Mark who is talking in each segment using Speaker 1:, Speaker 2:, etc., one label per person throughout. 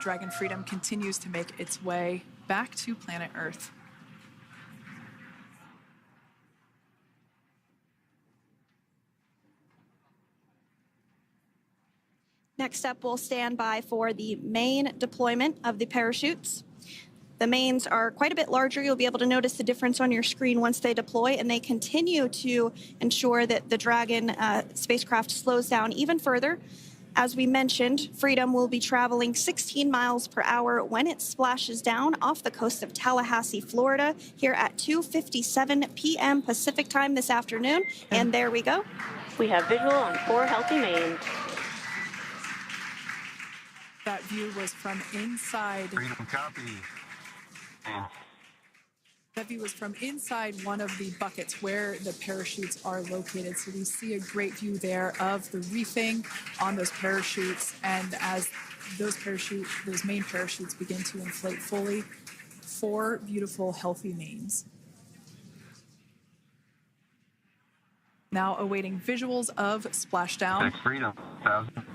Speaker 1: Dragon Freedom continues to make its way back to planet Earth.
Speaker 2: Next up, we'll stand by for the main deployment of the parachutes. The mains are quite a bit larger. You'll be able to notice the difference on your screen once they deploy, and they continue to ensure that the Dragon spacecraft slows down even further. As we mentioned, Freedom will be traveling 16 miles per hour when it splashes down off the coast of Tallahassee, Florida, here at 2:57 p.m. Pacific time this afternoon. And there we go.
Speaker 3: We have visual on 4 healthy mains.
Speaker 1: That view was from inside.
Speaker 4: Freedom copy.
Speaker 1: That view was from inside one of the buckets where the parachutes are located. So we see a great view there of the reefing on those parachutes. And as those main parachutes begin to inflate fully, 4 beautiful, healthy mains. Now awaiting visuals of splashdown.
Speaker 4: Freedom, 1,000.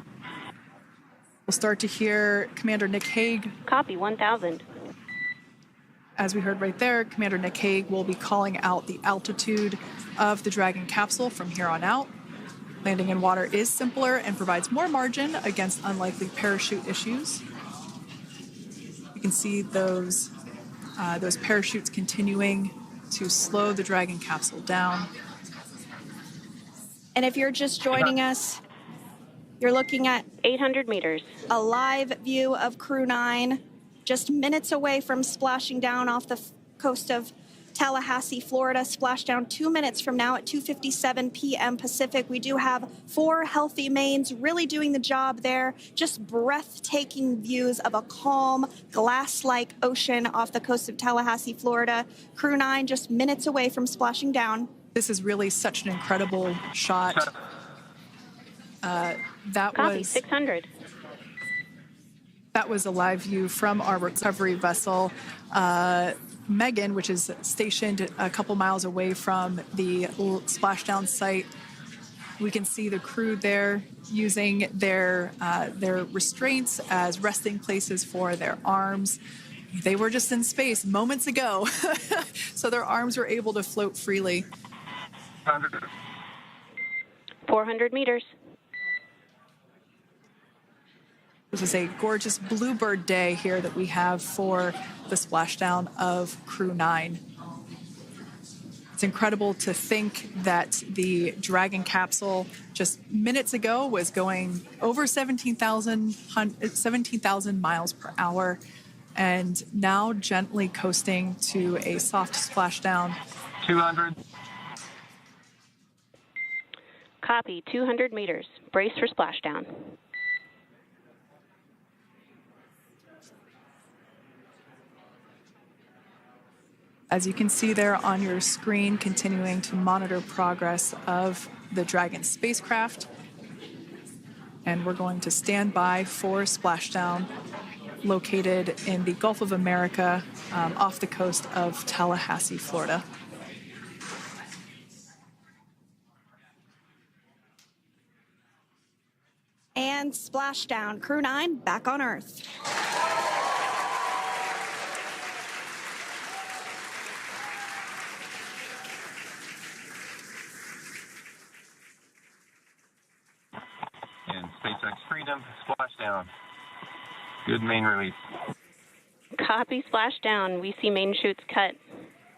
Speaker 1: We'll start to hear Commander Nick Hague.
Speaker 3: Copy, 1,000.
Speaker 1: As we heard right there, Commander Nick Hague will be calling out the altitude of the Dragon capsule from here on out. Landing in water is simpler and provides more margin against unlikely parachute issues. You can see those parachutes continuing to slow the Dragon capsule down.
Speaker 2: And if you're just joining us, you're looking at
Speaker 3: 800 meters.
Speaker 2: A live view of Crew 9, just minutes away from splashing down off the coast of Tallahassee, Florida. Splashdown 2 minutes from now at 2:57 p.m. Pacific. We do have 4 healthy mains really doing the job there. Just breathtaking views of a calm, glass-like ocean off the coast of Tallahassee, Florida. Crew 9 just minutes away from splashing down.
Speaker 1: This is really such an incredible shot.
Speaker 3: Copy, 600.
Speaker 1: That was a live view from our recovery vessel, Megan, which is stationed a couple miles away from the splashdown site. We can see the crew there using their restraints as resting places for their arms. They were just in space moments ago, so their arms were able to float freely.
Speaker 3: 400 meters.
Speaker 1: This is a gorgeous bluebird day here that we have for the splashdown of Crew 9. It's incredible to think that the Dragon capsule just minutes ago was going over 17,000 miles per hour, and now gently coasting to a soft splashdown.
Speaker 4: 200.
Speaker 3: Copy, 200 meters. Brace for splashdown.
Speaker 1: As you can see there on your screen, continuing to monitor progress of the Dragon spacecraft. And we're going to stand by for splashdown located in the Gulf of America off the coast of Tallahassee, Florida.
Speaker 2: And splashdown. Crew 9 back on Earth.
Speaker 4: And SpaceX Freedom, splashdown. Good main release.
Speaker 3: Copy, splashdown. We see main chutes cut.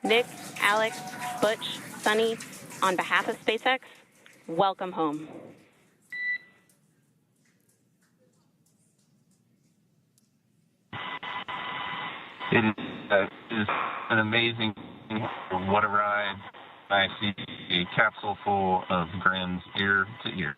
Speaker 3: Nick, Alex, Butch, Sunny, on behalf of SpaceX, welcome home.
Speaker 4: It is an amazing, what a ride. I see a capsule full of grins ear to ear.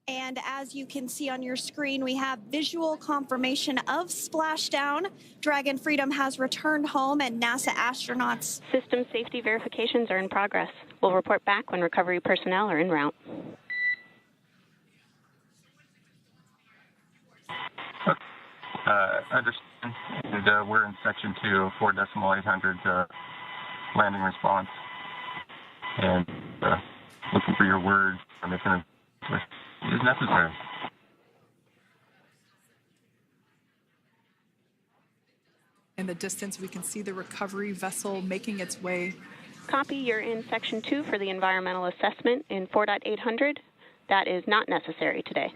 Speaker 2: And as you can see on your screen, we have visual confirmation of splashdown. Dragon Freedom has returned home, and NASA astronauts.
Speaker 3: System safety verifications are in progress. We'll report back when recovery personnel are en route.
Speaker 4: Understood. and we're in section 2, 4.800 landing response, and looking for your word on if it is necessary.
Speaker 1: In the distance, we can see the recovery vessel making its way.
Speaker 3: Copy, you're in section 2 for the environmental assessment in 4.800. That is not necessary today.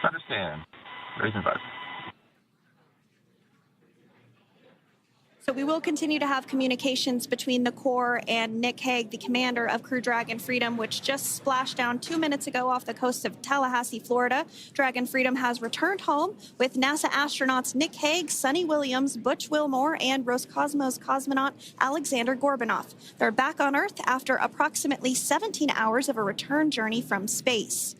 Speaker 4: Understand. Raising bus.
Speaker 2: So we will continue to have communications between the Corps and Nick Hague, the commander of Crew Dragon Freedom, which just splashed down 2 minutes ago off the coast of Tallahassee, Florida. Dragon Freedom has returned home with NASA astronauts Nick Hague, Sunny Williams, Butch Wilmore, and Roscosmos cosmonaut Alexander Gorbanov. They're back on Earth after approximately 17 hours of a return journey from space.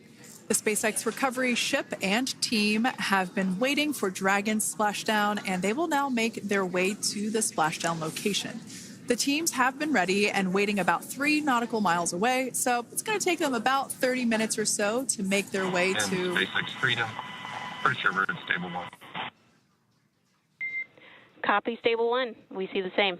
Speaker 1: The SpaceX recovery ship and team have been waiting for Dragon's splashdown, and they will now make their way to the splashdown location. The teams have been ready and waiting about 3 nautical miles away, so it's going to take them about 30 minutes or so to make their way
Speaker 4: and
Speaker 1: to
Speaker 4: SpaceX Freedom. Pretty sure we're in stable 1.
Speaker 3: Copy, stable 1. We see the same.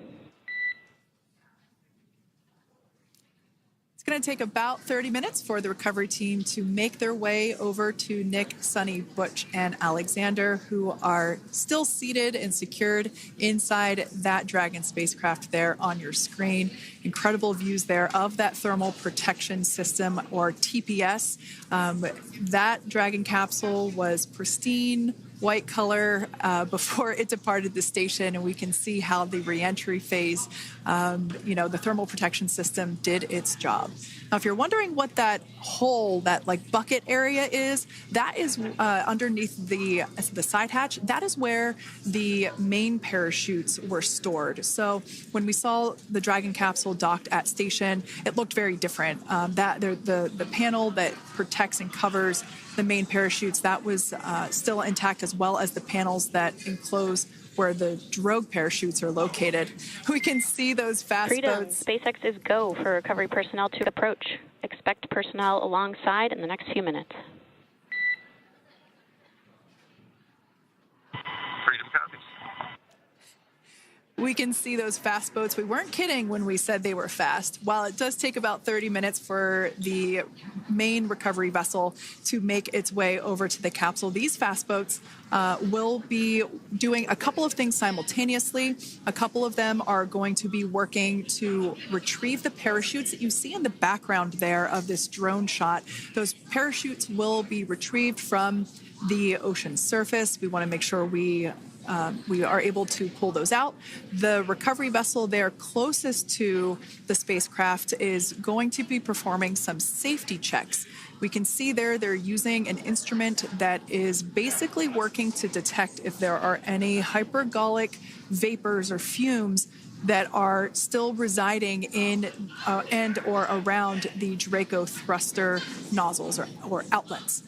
Speaker 1: It's going to take about 30 minutes for the recovery team to make their way over to Nick, Sunny, Butch, and Alexander, who are still seated and secured inside that Dragon spacecraft there on your screen. Incredible views there of that thermal protection system, or TPS. That Dragon capsule was pristine, white color before it departed the station, and we can see how the reentry phase, the thermal protection system did its job. Now, if you're wondering what that hole, that like bucket area is, that is underneath the side hatch. That is where the main parachutes were stored. So when we saw the Dragon capsule docked at station, it looked very different. The panel that protects and covers the main parachutes, that was still intact, as well as the panels that enclose where the drogue parachutes are located. We can see those fast
Speaker 3: Freedom,
Speaker 1: boats.
Speaker 3: SpaceX is go for recovery personnel to approach. Expect personnel alongside in the next few minutes.
Speaker 4: Freedom copies.
Speaker 1: We can see those fast boats. We weren't kidding when we said they were fast. While it does take about 30 minutes for the main recovery vessel to make its way over to the capsule, these fast boats will be doing a couple of things simultaneously. A couple of them are going to be working to retrieve the parachutes that you see in the background there of this drone shot. Those parachutes will be retrieved from the ocean surface. We want to make sure we are able to pull those out. The recovery vessel there closest to the spacecraft is going to be performing some safety checks. We can see there they're using an instrument that is basically working to detect if there are any hypergolic vapors or fumes that are still residing in and or around the Draco thruster nozzles or outlets.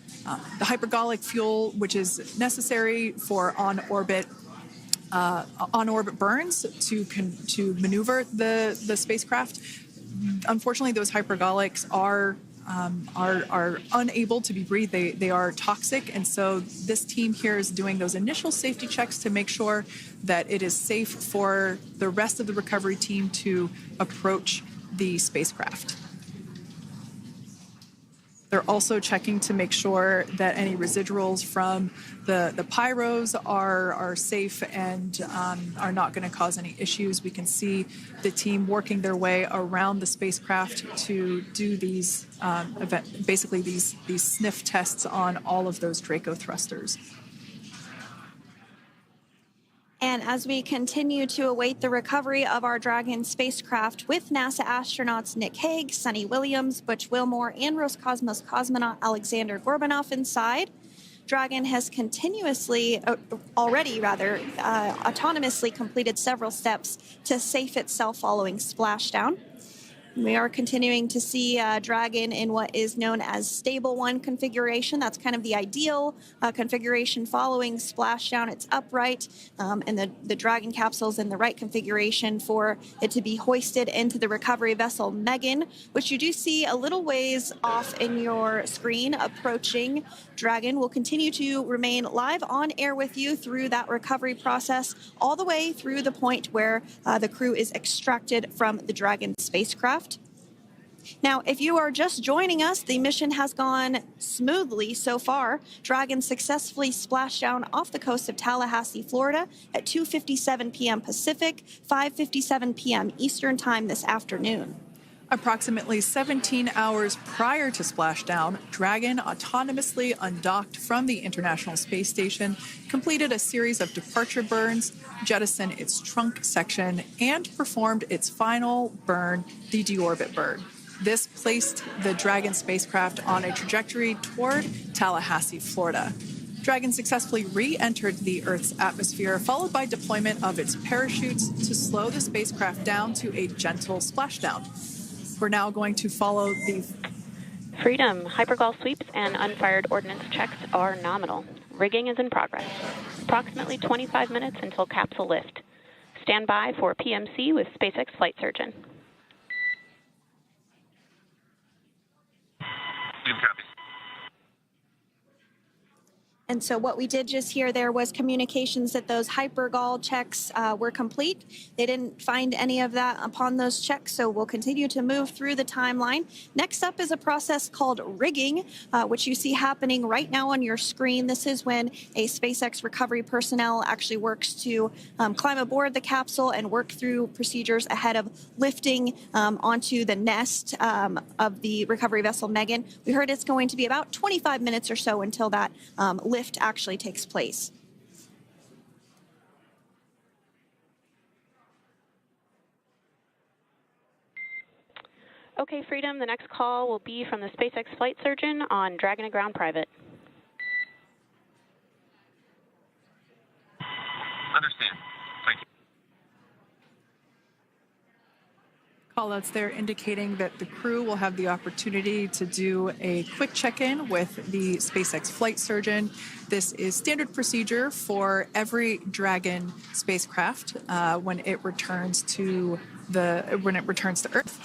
Speaker 1: The hypergolic fuel, which is necessary for on-orbit burns to maneuver the spacecraft. Unfortunately, those hypergolics are unable to be breathed. They are toxic, and so this team here is doing those initial safety checks to make sure that it is safe for the rest of the recovery team to approach the spacecraft. They're also checking to make sure that any residuals from the pyros are safe and are not going to cause any issues. We can see the team working their way around the spacecraft to do these these sniff tests on all of those Draco thrusters.
Speaker 2: And as we continue to await the recovery of our Dragon spacecraft with NASA astronauts Nick Hague, Sunny Williams, Butch Wilmore, and Roscosmos cosmonaut Alexander Gorbanov inside, Dragon has autonomously completed several steps to safe itself following splashdown. We are continuing to see Dragon in what is known as stable 1 configuration. That's kind of the ideal configuration following splashdown. It's upright, and the Dragon capsule is in the right configuration for it to be hoisted into the recovery vessel Megan, which you do see a little ways off in your screen approaching. Dragon will continue to remain live on air with you through that recovery process, all the way through the point where the crew is extracted from the Dragon spacecraft. Now, if you are just joining us, the mission has gone smoothly so far. Dragon successfully splashed down off the coast of Tallahassee, Florida at 2:57 p.m. Pacific, 5:57 p.m. Eastern Time this afternoon.
Speaker 1: Approximately 17 hours prior to splashdown, Dragon autonomously undocked from the International Space Station, completed a series of departure burns, jettisoned its trunk section, and performed its final burn, the deorbit burn. This placed the Dragon spacecraft on a trajectory toward Tallahassee, Florida. Dragon successfully re-entered the Earth's atmosphere, followed by deployment of its parachutes to slow the spacecraft down to a gentle splashdown. We're now going to follow the
Speaker 3: Freedom. Hypergol sweeps and unfired ordnance checks are nominal. Rigging is in progress. Approximately 25 minutes until capsule lift. Stand by for PMC with SpaceX flight surgeon.
Speaker 2: And so what we did just hear there was communications that those hypergol checks were complete. They didn't find any of that upon those checks, so we'll continue to move through the timeline. Next up is a process called rigging, which you see happening right now on your screen. This is when a SpaceX recovery personnel actually works to climb aboard the capsule and work through procedures ahead of lifting onto the nest of the recovery vessel Megan. We heard it's going to be about 25 minutes or so until that lift actually takes place.
Speaker 3: Okay, Freedom, the next call will be from the SpaceX flight surgeon on Dragon to Ground Private.
Speaker 4: Understand. Thank you.
Speaker 1: callouts there indicating that the crew will have the opportunity to do a quick check-in with the SpaceX flight surgeon. This is standard procedure for every Dragon spacecraft when it returns to Earth.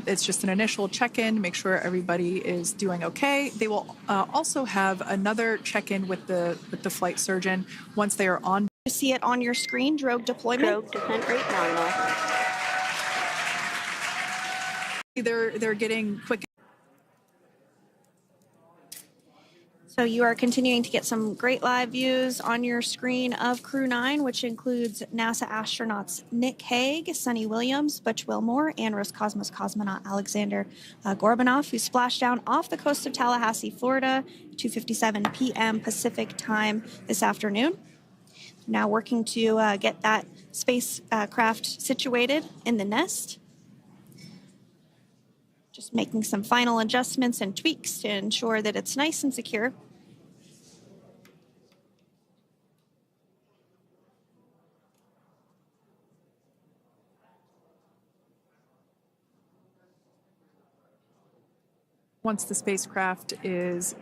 Speaker 1: It's just an initial check-in, make sure everybody is doing okay. They will also have another check-in with the flight surgeon once they are on.
Speaker 2: You see it on your screen, drogue deployment.
Speaker 3: Drogue descent rate nominal.
Speaker 1: They're getting quick.
Speaker 2: So you are continuing to get some great live views on your screen of Crew 9, which includes NASA astronauts Nick Hague, Sunny Williams, Butch Wilmore, and Roscosmos cosmonaut Alexander Gorbanov, who splashed down off the coast of Tallahassee, Florida, 2:57 p.m. Pacific time this afternoon. Now working to get that spacecraft situated in the nest. Just making some final adjustments and tweaks to ensure that it's nice and secure.
Speaker 1: Once the spacecraft is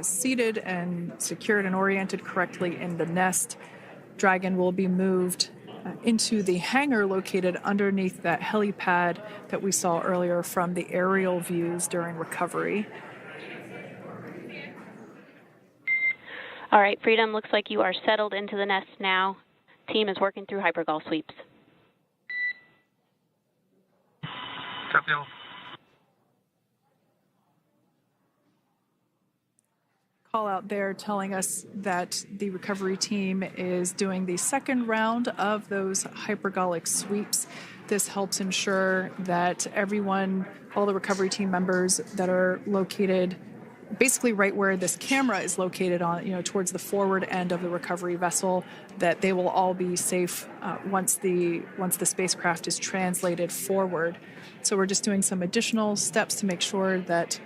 Speaker 1: seated and secured and oriented correctly in the nest, Dragon will be moved into the hangar located underneath that helipad that we saw earlier from the aerial views during recovery.
Speaker 3: All right, Freedom, looks like you are settled into the nest now. Team is working through hypergol sweeps.
Speaker 4: Copy all.
Speaker 1: Call out there telling us that the recovery team is doing the second round of those hypergolic sweeps. This helps ensure that everyone, all the recovery team members that are located basically right where this camera is located on, towards the forward end of the recovery vessel, that they will all be safe once the spacecraft is translated forward. So we're just doing some additional steps to make sure that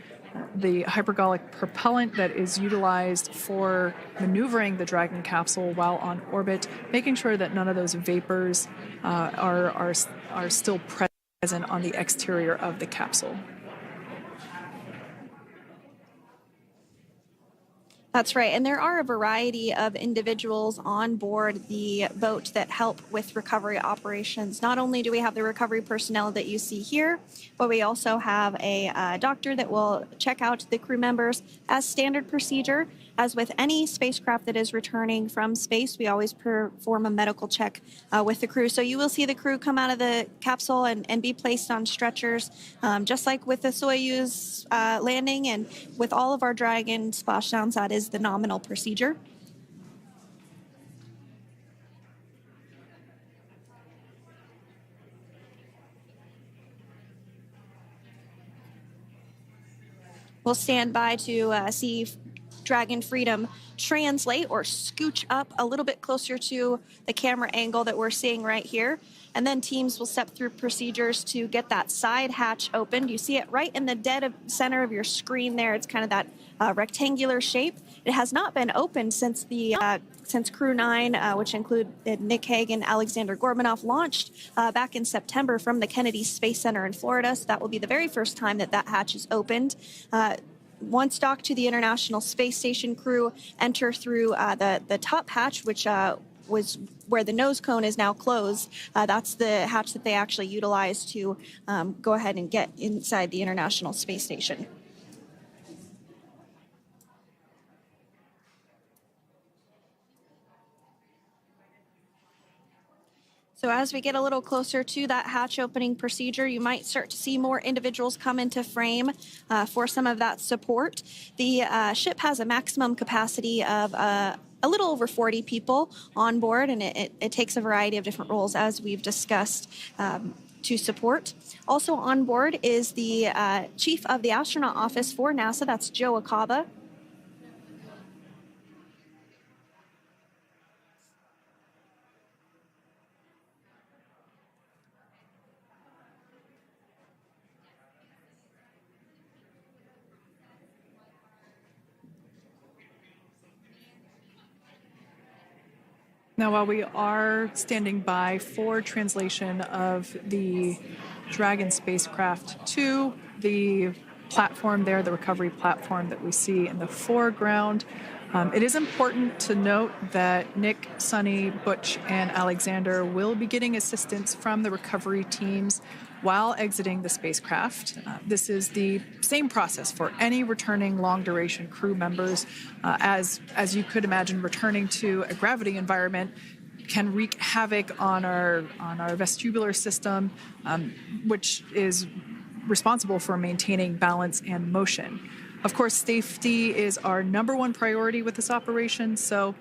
Speaker 1: the hypergolic propellant that is utilized for maneuvering the Dragon capsule while on orbit, making sure that none of those vapors are still present present on the exterior of the capsule.
Speaker 2: That's right. And there are a variety of individuals on board the boat that help with recovery operations. Not only do we have the recovery personnel that you see here, but we also have a doctor that will check out the crew members as standard procedure. As with any spacecraft that is returning from space, we always perform a medical check with the crew. So you will see the crew come out of the capsule and be placed on stretchers, just like with the Soyuz landing and with all of our Dragon splashdowns, that is the nominal procedure. We'll stand by to see Dragon Freedom translate or scooch up a little bit closer to the camera angle that we're seeing right here. And then teams will step through procedures to get that side hatch opened. You see it right in the dead center of your screen there. It's kind of that rectangular shape. It has not been opened since since Crew 9, which include Nick Hague and Alexander Gorbanov, launched back in September from the Kennedy Space Center in Florida. So that will be the very first time that that hatch is opened. Once docked to the International Space Station, crew enter through the top hatch, which was where the nose cone is now closed. That's the hatch that they actually utilize to go ahead and get inside the International Space Station. So as we get a little closer to that hatch opening procedure, you might start to see more individuals come into frame for some of that support. The ship has a maximum capacity of a little over 40 people on board, and it takes a variety of different roles, as we've discussed, to support. Also on board is the chief of the astronaut office for NASA, that's Joe Acaba.
Speaker 1: Now, while we are standing by for translation of the Dragon spacecraft to the platform there, the recovery platform that we see in the foreground, it is important to note that Nick, Sunny, Butch, and Alexander will be getting assistance from the recovery teams while exiting the spacecraft. This is the same process for any returning long-duration crew members. As you could imagine, returning to a gravity environment can wreak havoc on our vestibular system, which is responsible for maintaining balance and motion. Of course, safety is our number one priority with this operation, so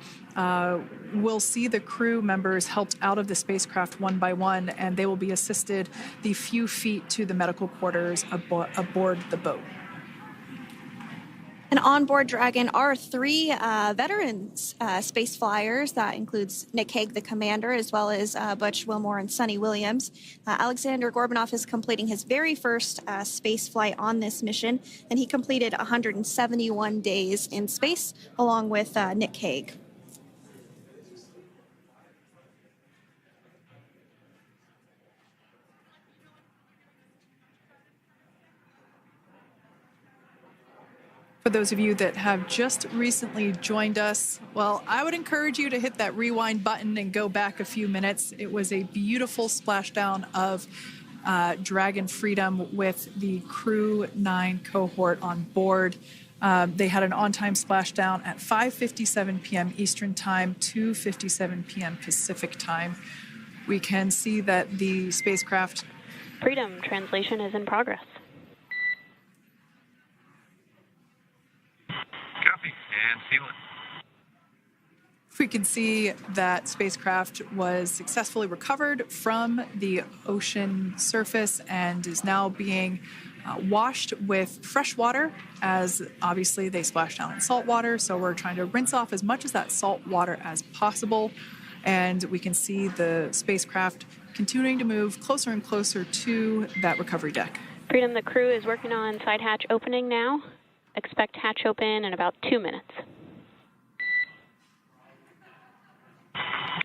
Speaker 1: we'll see the crew members helped out of the spacecraft one by one, and they will be assisted the few feet to the medical quarters aboard the boat.
Speaker 2: And on board Dragon are three veterans space flyers. That includes Nick Hague, the commander, as well as Butch Wilmore and Sunny Williams. Alexander Gorbanov is completing his very first space flight on this mission, and he completed 171 days in space along with Nick Hague.
Speaker 1: For those of you that have just recently joined us, well, I would encourage you to hit that rewind button and go back a few minutes. It was a beautiful splashdown of Dragon Freedom with the Crew 9 cohort on board. They had an on-time splashdown at 5:57 p.m. Eastern Time, 2:57 p.m. Pacific Time. We can see that the spacecraft...
Speaker 3: Freedom translation is in progress.
Speaker 4: Copy, and seal it.
Speaker 1: We can see that spacecraft was successfully recovered from the ocean surface and is now being washed with fresh water, as obviously they splashed down in salt water. So we're trying to rinse off as much of that salt water as possible. And we can see the spacecraft continuing to move closer and closer to that recovery deck.
Speaker 3: Freedom, the crew is working on side hatch opening now. Expect hatch open in about 2 minutes.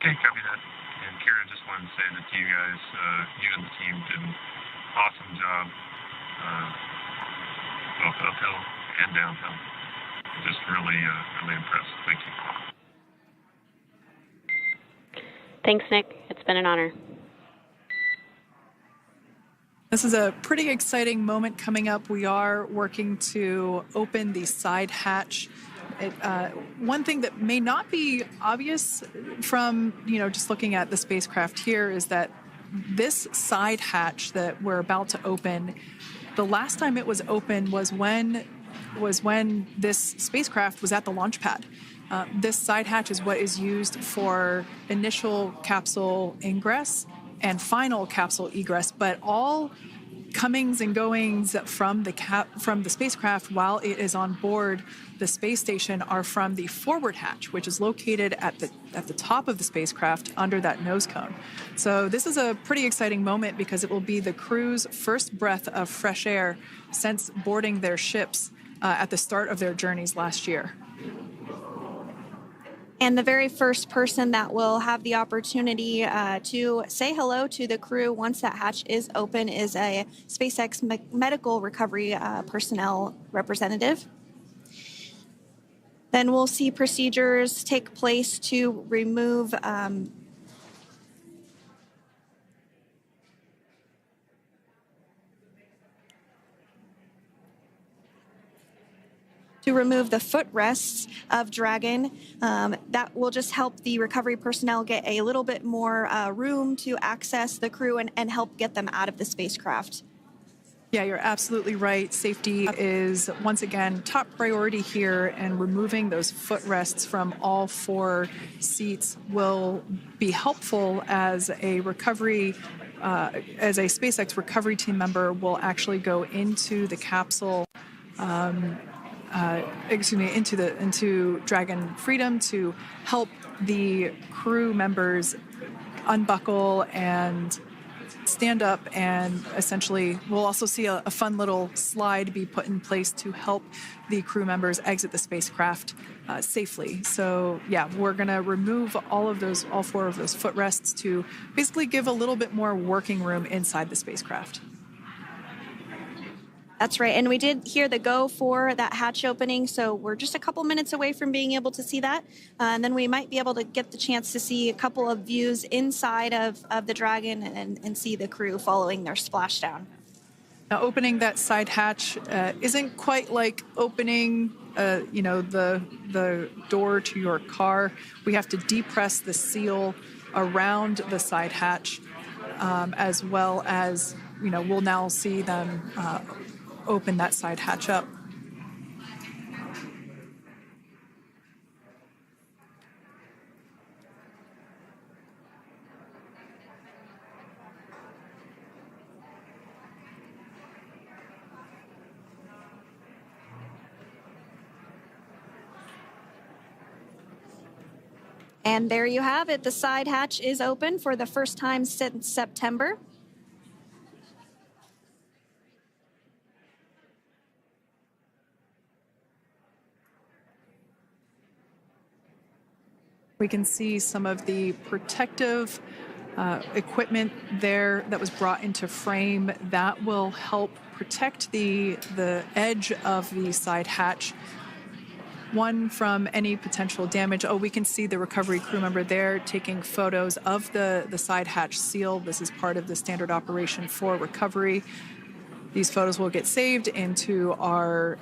Speaker 4: Okay, copy that. And Kira, just wanted to say that you guys, you and the team did awesome job, both uphill and downhill. Just really, really impressed. Thank you.
Speaker 3: Thanks, Nick. It's been an honor.
Speaker 1: This is a pretty exciting moment coming up. We are working to open the side hatch. One thing that may not be obvious from, just looking at the spacecraft here is that this side hatch that we're about to open, the last time it was open was when this spacecraft was at the launch pad. This side hatch is what is used for initial capsule ingress and final capsule egress, but all comings and goings from the spacecraft while it is on board the space station are from the forward hatch, which is located at the top of the spacecraft under that nose cone. So this is a pretty exciting moment because it will be the crew's first breath of fresh air since boarding their ships at the start of their journeys last year.
Speaker 2: And the very first person that will have the opportunity to say hello to the crew once that hatch is open is a SpaceX medical recovery personnel representative. Then we'll see procedures take place to remove the footrests of Dragon. That will just help the recovery personnel get a little bit more room to access the crew and help get them out of the spacecraft.
Speaker 1: Yeah, you're absolutely right. Safety is, once again, top priority here, and removing those footrests from all 4 seats will be helpful as a SpaceX recovery team member will actually go into the capsule into Dragon Freedom to help the crew members unbuckle and stand up, and essentially we'll also see a fun little slide be put in place to help the crew members exit the spacecraft safely. So yeah, we're going to remove all 4 of those footrests to basically give a little bit more working room inside the spacecraft.
Speaker 2: That's right. And we did hear the go for that hatch opening, so we're just a couple minutes away from being able to see that. And then we might be able to get the chance to see a couple of views inside of the Dragon and see the crew following their splashdown.
Speaker 1: Now, opening that side hatch isn't quite like opening, the door to your car. We have to depress the seal around the side hatch, as well as, we'll now see them open that side hatch up.
Speaker 2: And there you have it. The side hatch is open for the first time since September.
Speaker 1: We can see some of the protective equipment there that was brought into frame that will help protect the edge of the side hatch, one from any potential damage. Oh, we can see the recovery crew member there taking photos of the side hatch seal. This is part of the standard operation for recovery. These photos will get saved into our